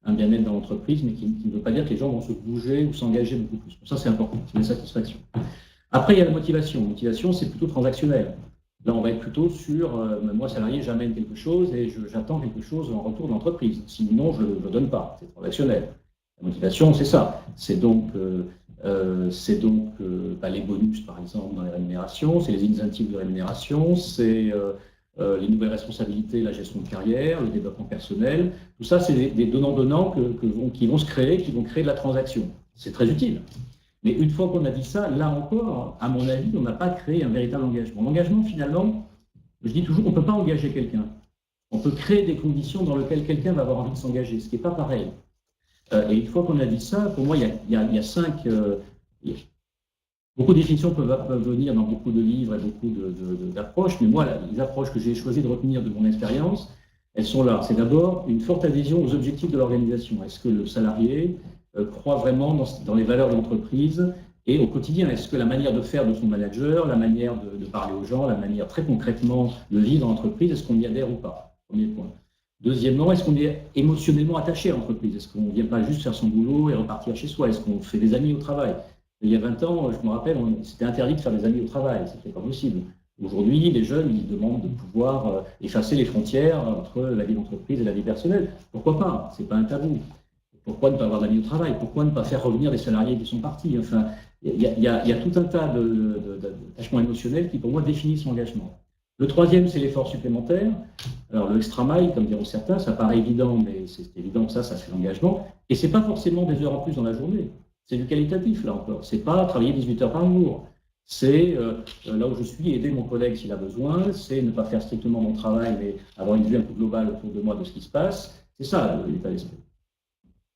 un bien-être dans l'entreprise, mais qui ne veut pas dire que les gens vont se bouger ou s'engager beaucoup plus. Pour ça, c'est important, c'est la satisfaction. Après, il y a la motivation. La motivation, c'est plutôt transactionnel. Là, on va être plutôt sur moi, salarié, j'amène quelque chose et j'attends quelque chose en retour de l'entreprise. Sinon, je ne le donne pas. C'est transactionnel. La motivation, c'est ça. C'est donc les bonus, par exemple, dans les rémunérations, c'est les incentives de rémunération, c'est les nouvelles responsabilités, la gestion de carrière, le développement personnel. Tout ça, c'est des donnants-donnants qui vont se créer, qui vont créer de la transaction. C'est très utile. Mais une fois qu'on a dit ça, là encore, à mon avis, on n'a pas créé un véritable engagement. L'engagement, finalement, je dis toujours, on ne peut pas engager quelqu'un. On peut créer des conditions dans lesquelles quelqu'un va avoir envie de s'engager, ce qui n'est pas pareil. Et une fois qu'on a dit ça, pour moi, il y a 5... beaucoup de définitions peuvent venir dans beaucoup de livres et beaucoup d'approches, mais moi, les approches que j'ai choisi de retenir de mon expérience, elles sont là. C'est d'abord une forte adhésion aux objectifs de l'organisation. Est-ce que le salarié croit vraiment dans les valeurs de l'entreprise et au quotidien? Est-ce que la manière de faire de son manager, la manière de parler aux gens, la manière très concrètement de vivre dans l'entreprise, est-ce qu'on y adhère ou pas? Premier point. Deuxièmement, est-ce qu'on est émotionnellement attaché à l'entreprise? Est-ce qu'on ne vient pas juste faire son boulot et repartir chez soi? Est-ce qu'on fait des amis au travail? Il y a 20 ans, je me rappelle, c'était interdit de faire des amis au travail, c'était pas possible. Aujourd'hui, les jeunes, ils demandent de pouvoir effacer les frontières entre la vie d'entreprise et la vie personnelle. Pourquoi pas? C'est pas un tabou. Pourquoi ne pas avoir d'amis au travail? Pourquoi ne pas faire revenir des salariés qui sont partis? Enfin, il y a tout un tas d'attachements émotionnels qui, pour moi, définissent l'engagement. Le troisième, c'est l'effort supplémentaire. Alors, le extra mile, comme diront certains, ça paraît évident, mais c'est évident que ça fait l'engagement. Et ce n'est pas forcément des heures en plus dans la journée. C'est du qualitatif, là encore. Ce n'est pas travailler 18 heures par jour. C'est, là où je suis, aider mon collègue s'il a besoin. C'est ne pas faire strictement mon travail, mais avoir une vue un peu globale autour de moi de ce qui se passe. C'est ça, l'état d'esprit.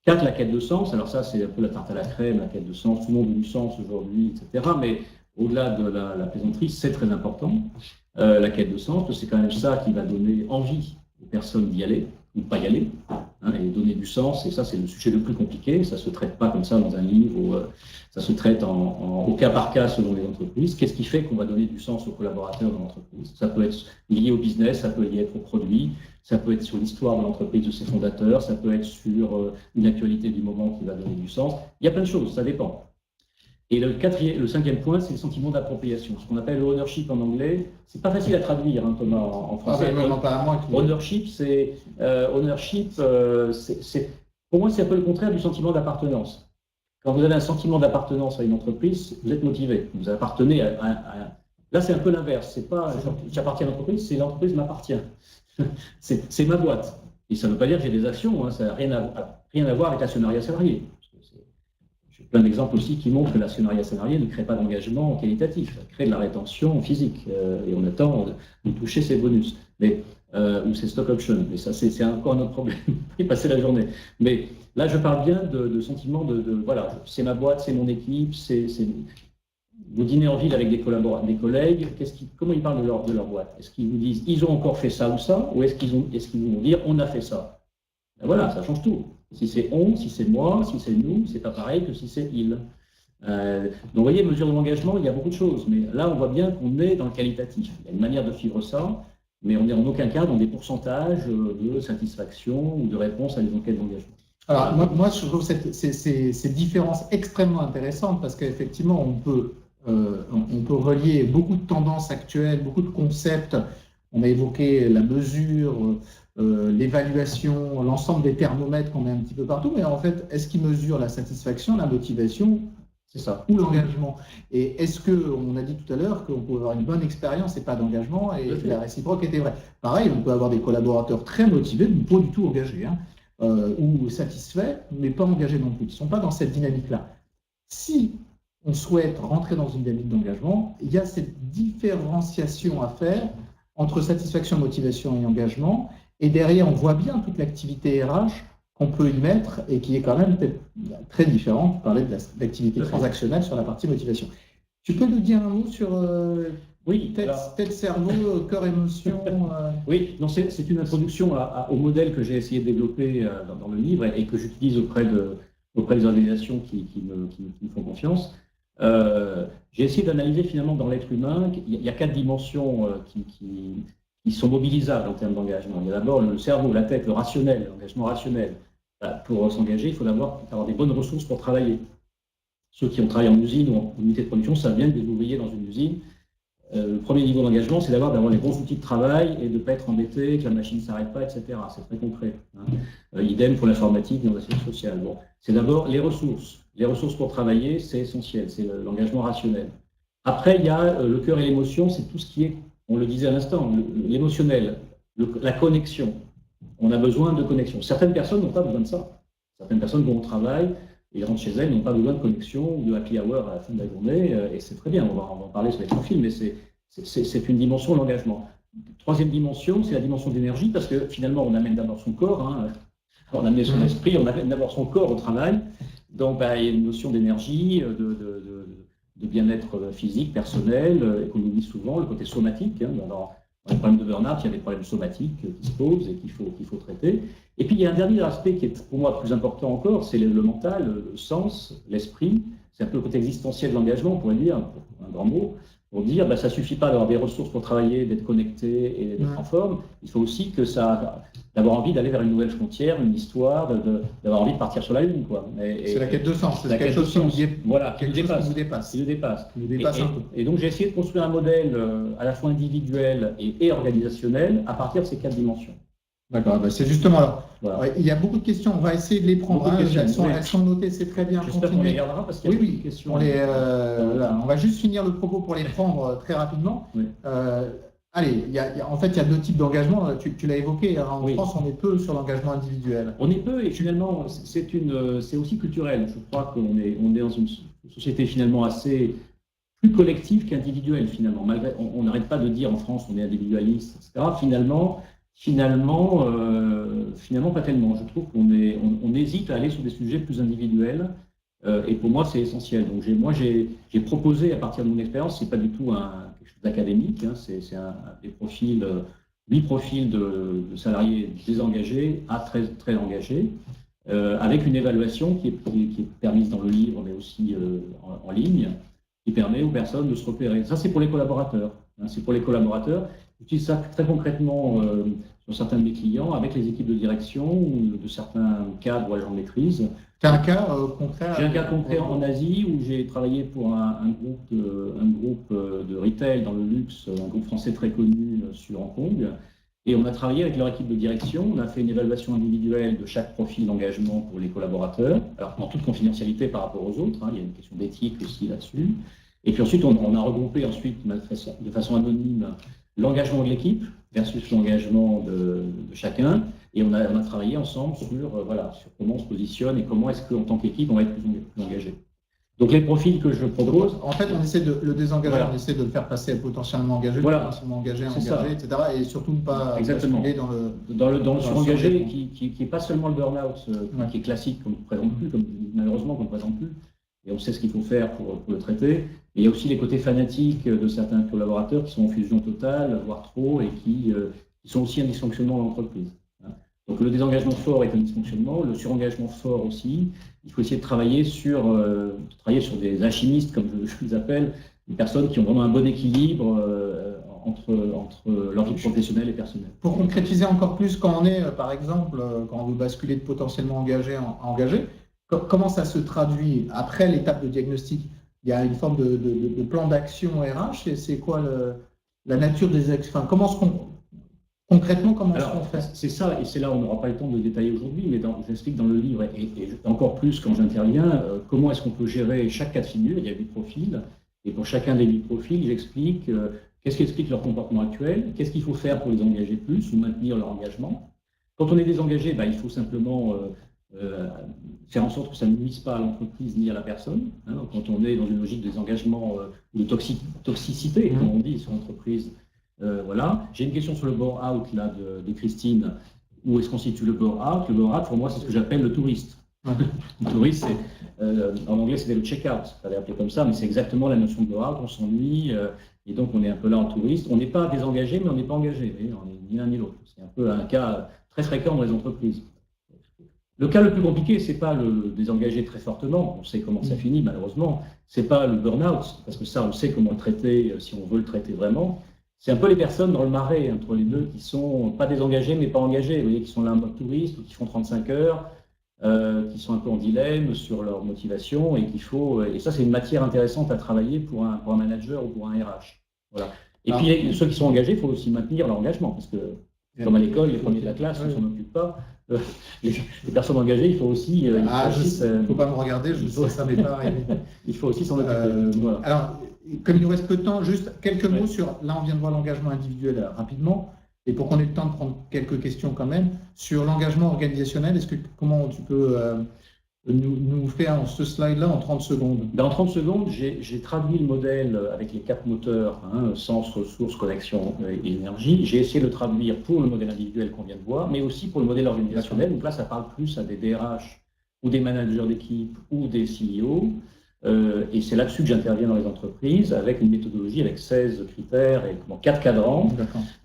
4, la quête de sens. Alors ça, c'est un peu la tarte à la crème, la quête de sens. Tout le monde veut du sens aujourd'hui, etc. Mais au-delà de la plaisanterie, c'est très important. La quête de sens, c'est quand même ça qui va donner envie aux personnes d'y aller ou de ne pas y aller, et donner du sens. Et ça, c'est le sujet le plus compliqué. Ça ne se traite pas comme ça dans un livre, ça se traite au cas par cas selon les entreprises. Qu'est-ce qui fait qu'on va donner du sens aux collaborateurs de l'entreprise? Ça peut être lié au business, ça peut lié être au produit, ça peut être sur l'histoire de l'entreprise, de ses fondateurs, ça peut être sur une actualité du moment qui va donner du sens. Il y a plein de choses, ça dépend. Et le 5e point, c'est le sentiment d'appropriation. Ce qu'on appelle le ownership en anglais, c'est pas facile à traduire, Thomas, en français. Ownership, pour moi, c'est un peu le contraire du sentiment d'appartenance. Quand vous avez un sentiment d'appartenance à une entreprise, vous êtes motivé. Vous appartenez à... Là, c'est un peu l'inverse. C'est pas j'appartiens à l'entreprise, c'est l'entreprise m'appartient. C'est ma boîte. Et ça ne veut pas dire que j'ai des actions. Ça n'a rien à voir avec l'actionnariat salarié. J'ai plein d'exemples aussi qui montrent que l'actionnariat salarié ne crée pas d'engagement qualitatif, ça crée de la rétention physique et on attend de toucher ces bonus. Mais ou c'est stock option. Mais ça, c'est encore un autre problème. Y passer la journée. Mais là, je parle bien de sentiment voilà, c'est ma boîte, c'est mon équipe, vous dînez en ville avec des collaborateurs, des collègues, comment ils parlent de leur boîte? Est-ce qu'ils vous disent, ils ont encore fait ça ou ça, ou est-ce qu'ils vont dire, on a fait ça? Ben voilà, ça change tout. Si c'est on, si c'est moi, si c'est nous, c'est pas pareil que si c'est il. Donc, vous voyez, mesure de l'engagement, il y a beaucoup de choses. Mais là, on voit bien qu'on est dans le qualitatif. Il y a une manière de suivre ça, mais on n'est en aucun cas dans des pourcentages de satisfaction ou de réponse à des enquêtes d'engagement. Alors, moi, je trouve ces différences extrêmement intéressantes parce qu'effectivement, on peut relier beaucoup de tendances actuelles, beaucoup de concepts. On a évoqué la mesure, l'évaluation, l'ensemble des thermomètres qu'on met un petit peu partout, mais en fait, est-ce qu'ils mesurent la satisfaction, la motivation, c'est ça, ou l'engagement? Et est-ce qu'on a dit tout à l'heure qu'on pouvait avoir une bonne expérience et pas d'engagement, et la réciproque était vraie? Pareil, on peut avoir des collaborateurs très motivés, mais pas du tout engagés, hein, ou satisfaits, mais pas engagés non plus. Ils ne sont pas dans cette dynamique-là. Si on souhaite rentrer dans une dynamique d'engagement, il y a cette différenciation à faire entre satisfaction, motivation et engagement. Et derrière, on voit bien toute l'activité RH qu'on peut y mettre et qui est quand même très différente. Tu parlais de l'activité transactionnelle sur la partie motivation. Tu peux nous dire un mot sur tête, cerveau, corps, émotion Oui, c'est une introduction au modèle que j'ai essayé de développer dans le livre et que j'utilise auprès des organisations qui me font confiance. J'ai essayé d'analyser finalement dans l'être humain, il y a 4 dimensions qui sont mobilisables en termes d'engagement. Il y a d'abord le cerveau, la tête, le rationnel, l'engagement rationnel. Pour s'engager, il faut avoir des bonnes ressources pour travailler. Ceux qui ont travaillé en usine ou en unité de production savent bien que des ouvriers dans une usine, le premier niveau d'engagement, c'est d'avoir les bons outils de travail et de ne pas être embêté, que la machine ne s'arrête pas, etc. C'est très concret. Idem pour l'informatique, dans la sécurité sociale. Bon, c'est d'abord les ressources. Les ressources pour travailler, c'est essentiel, c'est l'engagement rationnel. Après, il y a le cœur et l'émotion, c'est tout ce qui est, on le disait à l'instant, l'émotionnel, la connexion. On a besoin de connexion. Certaines personnes n'ont pas besoin de ça. Certaines personnes vont au travail, et rentrent chez elles, n'ont pas besoin de connexion ou de happy hour à la fin de la journée, et c'est très bien, on va en parler sur les profils, mais c'est une dimension de l'engagement. Troisième dimension, c'est la dimension d'énergie, parce que finalement, on amène d'abord son corps, on amène son esprit, on amène d'abord son corps au travail, donc il y a une notion d'énergie, de bien-être physique, personnel, et qu'on oublie souvent, le côté somatique. Dans les problèmes de burn-out, il y a des problèmes somatiques qui se posent et qu'il faut traiter. Et puis il y a un dernier aspect qui est pour moi plus important encore, c'est le mental, le sens, l'esprit. C'est un peu le côté existentiel de l'engagement, on pourrait dire, un grand mot, pour dire ça ne suffit pas d'avoir des ressources pour travailler, d'être connecté et d'être en forme. Il faut aussi d'avoir envie d'aller vers une nouvelle frontière, une histoire, d'avoir envie de partir sur la Lune. C'est la quête de sens, c'est quelque chose qui vous dépasse. Et donc j'ai essayé de construire un modèle à la fois individuel et organisationnel à partir de ces 4 dimensions. D'accord, c'est justement là. Voilà. Il y a beaucoup de questions, on va essayer de les prendre. Elles sont notées, c'est très bien. J'espère qu'on les gardera parce qu'il y a beaucoup de questions. On va juste finir le propos pour les prendre très rapidement. Oui. Allez, en fait, il y a 2 types d'engagement. Tu l'as évoqué. En France, on est peu sur l'engagement individuel. On est peu et finalement, c'est aussi culturel. Je crois qu'on est dans une société finalement assez plus collective qu'individuelle finalement. On n'arrête pas de dire en France on est individualiste, etc. Finalement, pas tellement. Je trouve qu'on hésite à aller sur des sujets plus individuels et pour moi, c'est essentiel. Donc, j'ai proposé, à partir de mon expérience, c'est pas du tout quelque chose d'académique, c'est des profils, 8 profils de salariés désengagés à très, très engagés, avec une évaluation qui est permise dans le livre, mais aussi en ligne, qui permet aux personnes de se repérer. Ça, c'est pour les collaborateurs. C'est pour les collaborateurs. J'utilise ça très concrètement sur certains de mes clients, avec les équipes de direction ou de certains cadres ou agents de maîtrise. Tu as un cas concret? J'ai un cas concret en Asie où j'ai travaillé pour un groupe de retail dans le luxe, un groupe français très connu sur Hong Kong. Et on a travaillé avec leur équipe de direction. On a fait une évaluation individuelle de chaque profil d'engagement pour les collaborateurs, alors en toute confidentialité par rapport aux autres. Il y a une question d'éthique aussi là-dessus. Et puis ensuite, on a regroupé de façon anonyme l'engagement de l'équipe versus l'engagement de chacun. Et on a travaillé ensemble sur comment on se positionne et comment est-ce qu'en tant qu'équipe, on va être plus engagé. Donc les profils que je propose, En fait, on essaie de le désengager, Voilà. on essaie de le faire passer potentiellement engagé, Voilà. potentiellement engagé, C'est ça. etc. Et surtout ne pas Exactement. basculer dans le… dans le surengagé surengagement. qui n'est pas seulement le burn-out, Ouais. qui est classique, qu'on ne présente plus, malheureusement qu'on ne présente plus, et on sait ce qu'il faut faire pour le traiter. Mais il y a aussi les côtés fanatiques de certains collaborateurs qui sont en fusion totale, voire trop, et qui sont aussi un dysfonctionnement dans l'entreprise. Donc le désengagement fort est un dysfonctionnement, le surengagement fort aussi. Il faut essayer de travailler sur des alchimistes, comme je les appelle, des personnes qui ont vraiment un bon équilibre entre leur vie professionnelle et personnelle. Pour concrétiser encore plus, quand on est, par exemple, quand on veut basculer de potentiellement engagé en engagé, comment ça se traduit après l'étape de diagnostic? Il y a une forme de plan d'action RH, et c'est quoi la nature des actions? Enfin, concrètement, comment est-ce qu'on fait? C'est ça, et c'est là où on n'aura pas le temps de détailler aujourd'hui, mais j'explique dans le livre, et encore plus quand j'interviens, comment est-ce qu'on peut gérer chaque cas de figure. Il y a 8 profils, et pour chacun des 8 profils, j'explique qu'est-ce qui explique leur comportement actuel, qu'est-ce qu'il faut faire pour les engager plus ou maintenir leur engagement. Quand on est désengagé, il faut simplement faire en sorte que ça ne nuise pas à l'entreprise ni à la personne. Quand on est dans une logique de désengagement ou de toxicité, comme on dit sur l'entreprise. Voilà. J'ai une question sur le bore-out de Christine. Où est-ce qu'on situe le bore-out? Le bore-out, pour moi, c'est ce que j'appelle le touriste. Le touriste, en anglais, c'était le check-out. Ça allait appeler comme ça, mais c'est exactement la notion de bore-out. On s'ennuie, et donc on est un peu là en touriste. On n'est pas désengagé, mais on n'est pas engagé. On n'est ni l'un ni l'autre. C'est un peu un cas très fréquent dans les entreprises. Le cas le plus compliqué, c'est pas le désengager très fortement. On sait comment ça finit, malheureusement. C'est pas le burn-out, parce que ça, on sait comment le traiter si on veut le traiter vraiment. C'est un peu les personnes dans le marais entre les deux qui sont pas désengagées mais pas engagées, vous voyez, qui sont là en mode touriste ou qui font 35 heures, qui sont un peu en dilemme sur leur motivation et ça c'est une matière intéressante à travailler pour un manager ou pour un RH. Voilà. Et puis ceux qui sont engagés, il faut aussi maintenir leur engagement parce que comme à l'école, les premiers de la classe, on ne s'en occupe pas. Les personnes engagées, il faut aussi. Il ne faut pas me regarder, je sais que ça m'est pas arrivé. Il faut aussi s'en occuper. Voilà. Alors, comme il nous reste peu de temps, juste quelques mots sur. Là, on vient de voir l'engagement individuel rapidement, et pour qu'on ait le temps de prendre quelques questions quand même sur l'engagement organisationnel. Comment tu peux nous faire ce slide-là en 30 secondes? En 30 secondes, j'ai traduit le modèle avec les 4 moteurs, sens, ressources, connexion et énergie. J'ai essayé de le traduire pour le modèle individuel qu'on vient de voir, mais aussi pour le modèle organisationnel. Donc là, ça parle plus à des DRH ou des managers d'équipe ou des CEO. Et c'est là-dessus que j'interviens dans les entreprises avec une méthodologie avec 16 critères et 4 cadrans.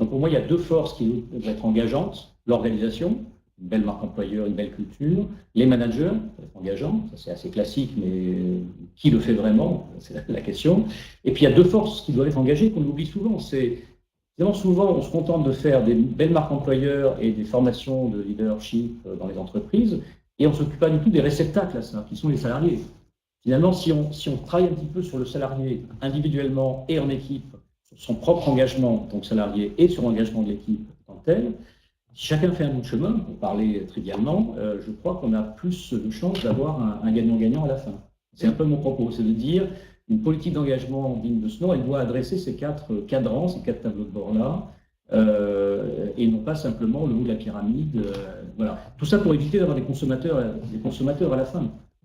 Donc pour moi, il y a 2 forces qui doivent être engageantes. L'organisation, une belle marque employeur, une belle culture. Les managers, engageants, ça c'est assez classique, mais qui le fait vraiment? C'est la question. Et puis il y a 2 forces qui doivent être engagées qu'on oublie souvent. Souvent, on se contente de faire des belles marques employeurs et des formations de leadership dans les entreprises, et on ne s'occupe pas du tout des réceptacles à ça, qui sont les salariés. Finalement, si on travaille un petit peu sur le salarié individuellement et en équipe, sur son propre engagement en tant que salarié et sur l'engagement de l'équipe en tant que tel, si chacun fait un bout de chemin, pour parler trivialement, je crois qu'on a plus de chances d'avoir un gagnant-gagnant à la fin. C'est un peu mon propos, c'est de dire une politique d'engagement digne de ce nom, elle doit adresser ces 4 cadrans, ces 4 tableaux de bord-là, et non pas simplement le haut de la pyramide. Voilà. Tout ça pour éviter d'avoir des consommateurs à la fin.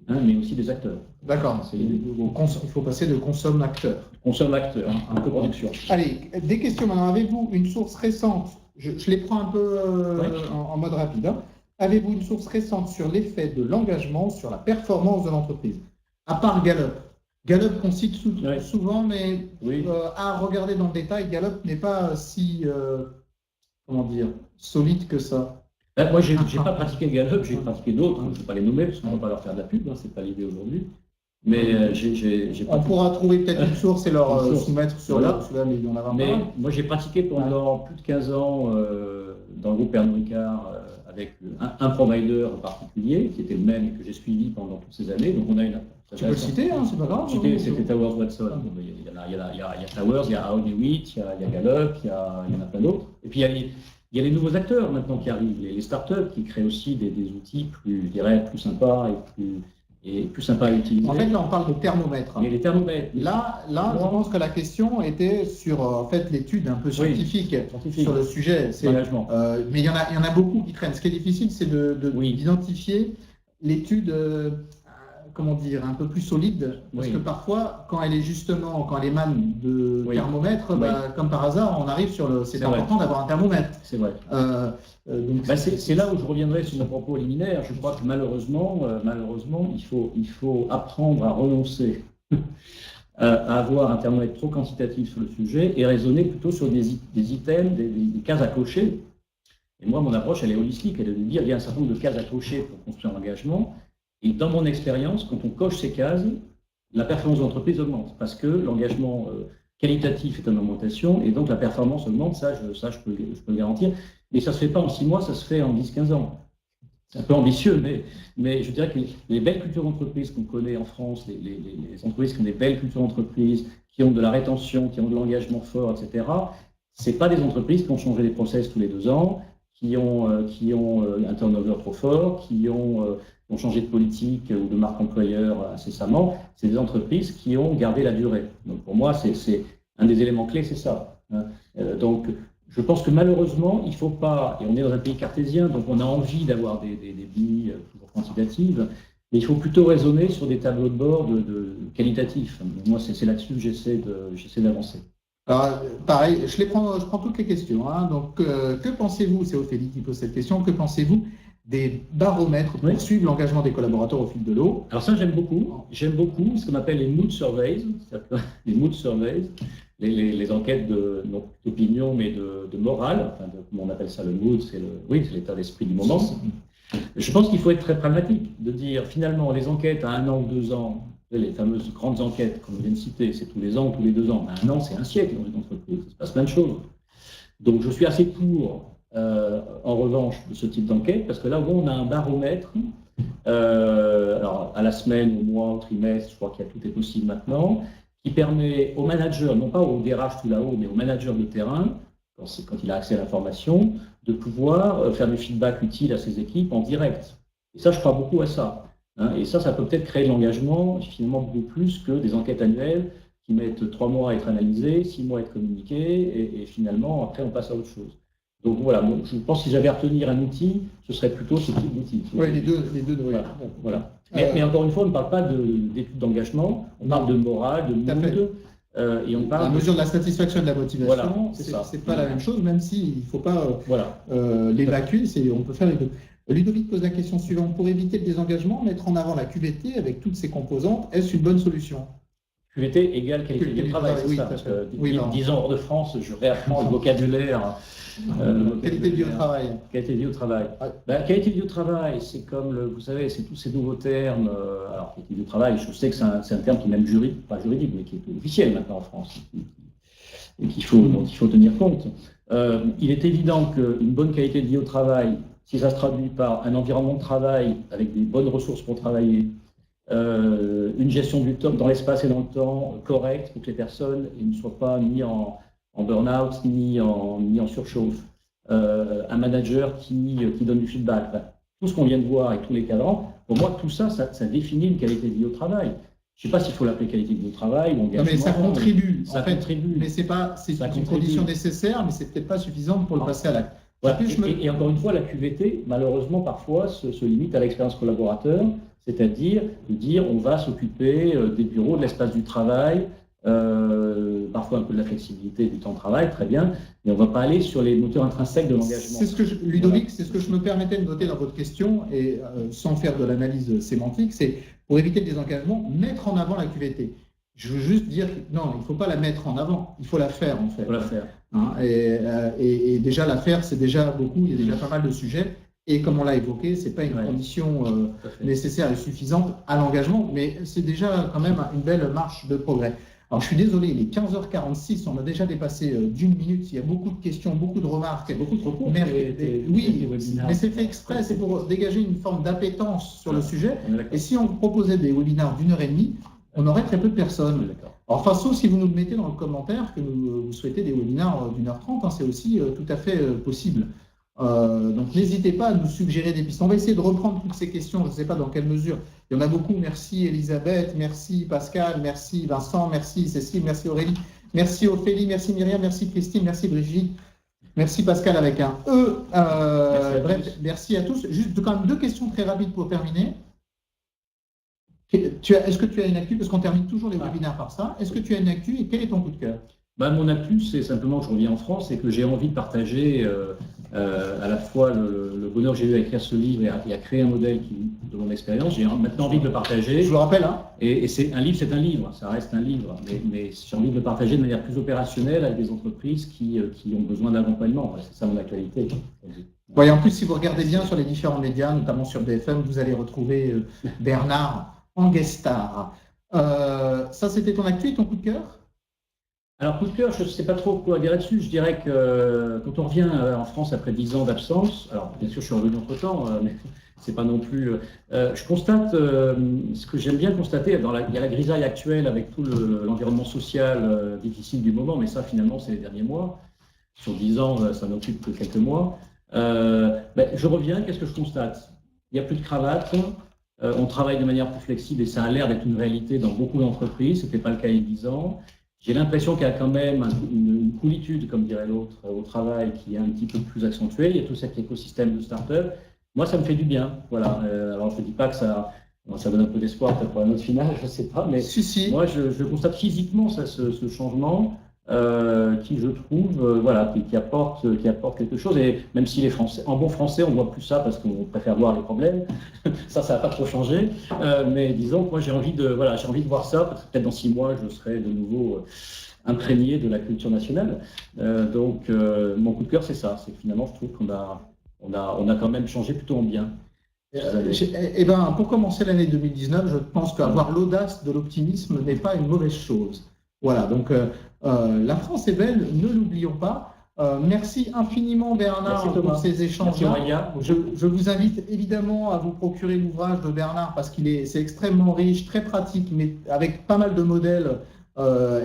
Mais aussi des acteurs. D'accord. Il faut passer de consomme-acteur. Consomme-acteur, en coproduction. Allez, des questions maintenant. Avez-vous une source récente? Je les prends un peu en mode rapide. Avez-vous une source récente sur l'effet de l'engagement sur la performance de l'entreprise? À part Gallup. Gallup qu'on cite souvent, mais à regarder dans le détail, Gallup n'est pas si solide que ça. Moi, je n'ai pas pratiqué Gallup, j'ai pratiqué d'autres, je ne vais pas les nommer parce qu'on ne va pas leur faire de la pub, ce n'est pas l'idée aujourd'hui. Mais on pourra trouver peut-être une source et leur soumettre sur celui-là, mais il y en a pas. Mais moi, j'ai pratiqué pendant plus de 15 ans dans le groupe Pernod Ricard avec un provider particulier qui était le même et que j'ai suivi pendant toutes ces années. Donc, on a tu peux le citer, c'est pas grave. C'était Towers Watson. Il y a Towers, il y a Aon Hewitt, il y a Gallup, il y en a plein d'autres. Et puis, il y a les nouveaux acteurs maintenant qui arrivent, les startups qui créent aussi des outils plus sympas et plus sympas à utiliser. En fait, là, on parle de thermomètres. Et les thermomètres. Là, je pense que la question était sur l'étude un peu scientifique sur le sujet. Mais il y en a beaucoup qui traînent. Ce qui est difficile, c'est d'identifier l'étude comment dire, un peu plus solide, parce que parfois, quand elle émane de thermomètre, comme par hasard, on arrive c'est important d'avoir un thermomètre. C'est vrai. C'est là où je reviendrai sur mon propos liminaire. Je crois que malheureusement, il faut apprendre à renoncer à avoir un thermomètre trop quantitatif sur le sujet et raisonner plutôt sur des items, des cases à cocher. Et moi, mon approche, elle est holistique. Elle est de dire il y a un certain nombre de cases à cocher pour construire l'engagement. Et dans mon expérience, quand on coche ces cases, la performance de l'entreprise augmente parce que l'engagement qualitatif est en augmentation et donc la performance augmente. Ça, je peux le garantir. Mais ça ne se fait pas en 6 mois, ça se fait en 10-15 ans. C'est un peu ambitieux, mais je dirais que les belles cultures d'entreprise qu'on connaît en France, les entreprises qui ont des belles cultures d'entreprise, qui ont de la rétention, qui ont de l'engagement fort, etc., ce n'est pas des entreprises qui ont changé les process tous les 2 ans, qui ont un turnover trop fort, qui ont changé de politique ou de marque employeur incessamment. C'est des entreprises qui ont gardé la durée. Donc pour moi, c'est un des éléments clés, c'est ça. Donc je pense que malheureusement, il ne faut pas, et on est dans un pays cartésien, donc on a envie d'avoir des billes toujours quantitatives, mais il faut plutôt raisonner sur des tableaux de bord de qualitatifs. Moi, c'est là-dessus que j'essaie d'avancer. Alors, pareil, je prends toutes les questions. Donc, que pensez-vous, c'est Ophélie qui pose cette question, que pensez-vous des baromètres pour suivre l'engagement des collaborateurs au fil de l'eau? Alors ça, j'aime beaucoup ce qu'on appelle les mood surveys, les mood surveys, les enquêtes d'opinion, mais de morale, enfin comment on appelle ça, le mood, c'est l'état d'esprit du moment. Je pense qu'il faut être très pragmatique, de dire finalement les enquêtes à 1 an ou 2 ans, les fameuses grandes enquêtes qu'on vient de citer, c'est tous les ans ou tous les 2 ans. Mais 1 an, c'est un siècle dans une entreprise, il se passe plein de choses. Donc je suis assez pour, en revanche, de ce type d'enquête, parce que là où on a un baromètre, alors à la semaine, au mois, au trimestre, je crois qu'il y a tout est possible maintenant, qui permet aux managers, non pas aux DRH tout là-haut, mais aux managers de terrain, quand il a accès à l'information, de pouvoir faire du feedback utile à ses équipes en direct. Et ça, je crois beaucoup à ça. Et ça peut peut-être créer de l'engagement, finalement, beaucoup plus que des enquêtes annuelles qui mettent 3 mois à être analysées, 6 mois à être communiquées, et finalement, après, on passe à autre chose. Donc voilà, je pense que si j'avais à retenir un outil, ce serait plutôt ce type d'outil. Oui, les deux. Voilà. Mais encore une fois, on ne parle pas d'études d'engagement, on parle de morale, de mood. Et on parle la mesure de la satisfaction et de la motivation, voilà, c'est pas la même chose, même s'il ne faut pas l'évacuer, on peut faire les deux. Ludovic pose la question suivante. Pour éviter le désengagement, mettre en avant la QVT avec toutes ses composantes, est-ce une bonne solution? QVT égale qualité de travail, c'est ça. Parce que 10 ans hors de France, je réapprends le vocabulaire. Qualité de vie au travail. Qualité de vie au travail. Qualité de vie au travail, c'est comme, vous savez, c'est tous ces nouveaux termes. Alors, qualité de vie au travail, je sais que c'est un terme qui est même pas juridique, mais qui est officiel maintenant en France, et dont il faut tenir compte. Il est évident qu'une bonne qualité de vie au travail, si ça se traduit par un environnement de travail avec des bonnes ressources pour travailler, une gestion du temps dans l'espace et dans le temps correcte pour que les personnes ne soient pas mis en burn-out ni en surchauffe, un manager qui donne du feedback, tout ce qu'on vient de voir avec tous les cadrans, pour moi tout ça définit une qualité de vie au travail. Je ne sais pas s'il faut l'appeler qualité de vie au travail ou engagement. Non, mais ça contribue. Contribue. Mais c'est une condition nécessaire, mais c'est peut-être pas suffisante pour le passer à l'acte. Voilà. Et encore une fois, la QVT, malheureusement, parfois, se limite à l'expérience collaborateur, c'est-à-dire de dire on va s'occuper des bureaux, de l'espace du travail, parfois un peu de la flexibilité du temps de travail, très bien, mais on ne va pas aller sur les moteurs intrinsèques de l'engagement. Ludovic, c'est ce que je me permettais de noter dans votre question, et sans faire de l'analyse sémantique, c'est pour éviter le désengagement, mettre en avant la QVT. Je veux juste dire que non, il ne faut pas la mettre en avant, il faut la faire en fait. Il faut la faire. Et déjà la faire, c'est déjà beaucoup, il y a déjà pas mal de sujets. Et comme on l'a évoqué, ce n'est pas une condition nécessaire et suffisante à l'engagement, mais c'est déjà quand même une belle marche de progrès. Alors je suis désolé, il est 15h46, on a déjà dépassé d'1 minute, il y a beaucoup de questions, beaucoup de remarques. Il y a beaucoup de propos. Oui, mais c'est fait exprès, c'est pour dégager une forme d'appétence sur le sujet. Et si on proposait des webinaires d'1h30, on aurait très peu de personnes. Alors, sauf si vous nous le mettez dans le commentaire que vous souhaitez des webinaires d'1h30, c'est aussi tout à fait possible. Donc, n'hésitez pas à nous suggérer des pistes. On va essayer de reprendre toutes ces questions, je ne sais pas dans quelle mesure. Il y en a beaucoup. Merci Elisabeth, merci Pascal, merci Vincent, merci Cécile, merci Aurélie, merci Ophélie, merci Myriam, merci Christine, merci Brigitte, merci Pascal avec un E. Bref, merci à tous. Juste quand même 2 questions très rapides pour terminer. Est-ce que tu as une actu? Parce qu'on termine toujours les webinaires par ça. Est-ce que tu as une actu et quel est ton coup de cœur? Mon actu, c'est simplement que je reviens en France et que j'ai envie de partager à la fois le bonheur que j'ai eu à écrire ce livre et à créer un modèle de mon expérience. J'ai maintenant envie de le partager. Je vous rappelle, hein. Et c'est un livre, ça reste un livre, mais j'ai envie de le partager de manière plus opérationnelle avec des entreprises qui ont besoin d'accompagnement. C'est ça mon actualité. Ouais, en plus, si vous regardez bien sur les différents médias, notamment sur BFM, vous allez retrouver Bernard en guest star. Ça, c'était ton actu et ton coup de cœur? Alors, coup de cœur, je ne sais pas trop quoi dire là-dessus. Je dirais que quand on revient en France après 10 ans d'absence, alors bien sûr, je suis revenu entre-temps, mais c'est pas non plus. Je constate ce que j'aime bien constater. Il y a la grisaille actuelle avec tout l'environnement social difficile du moment, mais ça, finalement, c'est les derniers mois. Sur 10 ans, ça n'occupe que quelques mois. Je reviens, qu'est-ce que je constate? Il n'y a plus de cravate. On travaille de manière plus flexible et ça a l'air d'être une réalité dans beaucoup d'entreprises. Ce n'était pas le cas il y a 10 ans. J'ai l'impression qu'il y a quand même une coolitude, comme dirait l'autre, au travail qui est un petit peu plus accentuée. Il y a tout cet écosystème de start-up. Moi, ça me fait du bien. Voilà. Alors, je ne dis pas que ça donne un peu d'espoir pour un autre final, je ne sais pas. Mais si. Moi, je constate physiquement ce changement qui, je trouve, qui apporte quelque chose. Et même si les Français, en bon français, on ne voit plus ça parce qu'on préfère voir les problèmes. Ça n'a pas trop changé. Mais disons que moi, j'ai envie de voir ça. Peut-être dans 6 mois, je serai de nouveau imprégné de la culture nationale. Donc, mon coup de cœur, c'est ça. C'est que finalement, je trouve qu'on a quand même changé plutôt en bien. Pour commencer l'année 2019, je pense qu'avoir l'audace de l'optimisme n'est pas une mauvaise chose. Voilà, donc la France est belle, ne l'oublions pas. Merci infiniment Bernard pour ces échanges-là. Je vous invite évidemment à vous procurer l'ouvrage de Bernard parce c'est extrêmement riche, très pratique, mais avec pas mal de modèles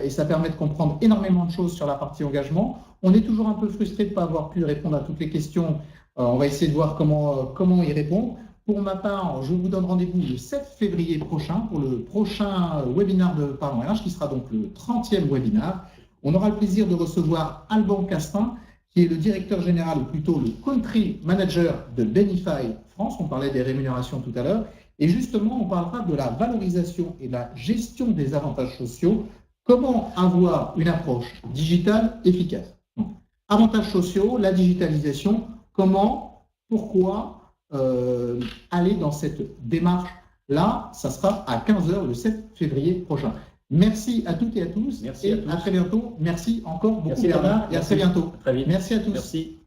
et ça permet de comprendre énormément de choses sur la partie engagement. On est toujours un peu frustré de ne pas avoir pu répondre à toutes les questions. On va essayer de voir comment y répondre. Pour ma part, je vous donne rendez-vous le 7 février prochain pour le prochain webinaire de Parlons RH, qui sera donc le 30e webinaire. On aura le plaisir de recevoir Alban Castin, qui est le directeur général, ou plutôt le country manager de Benify France. On parlait des rémunérations tout à l'heure. Et justement, on parlera de la valorisation et de la gestion des avantages sociaux. Comment avoir une approche digitale efficace. Donc, avantages sociaux, la digitalisation, comment, pourquoi aller dans cette démarche-là. Ça sera à 15h le 7 février prochain. Merci à toutes et à tous. Merci à tous. À très bientôt. Merci encore beaucoup Merci Bernard et à très bientôt. Très vite. Merci à tous. Merci.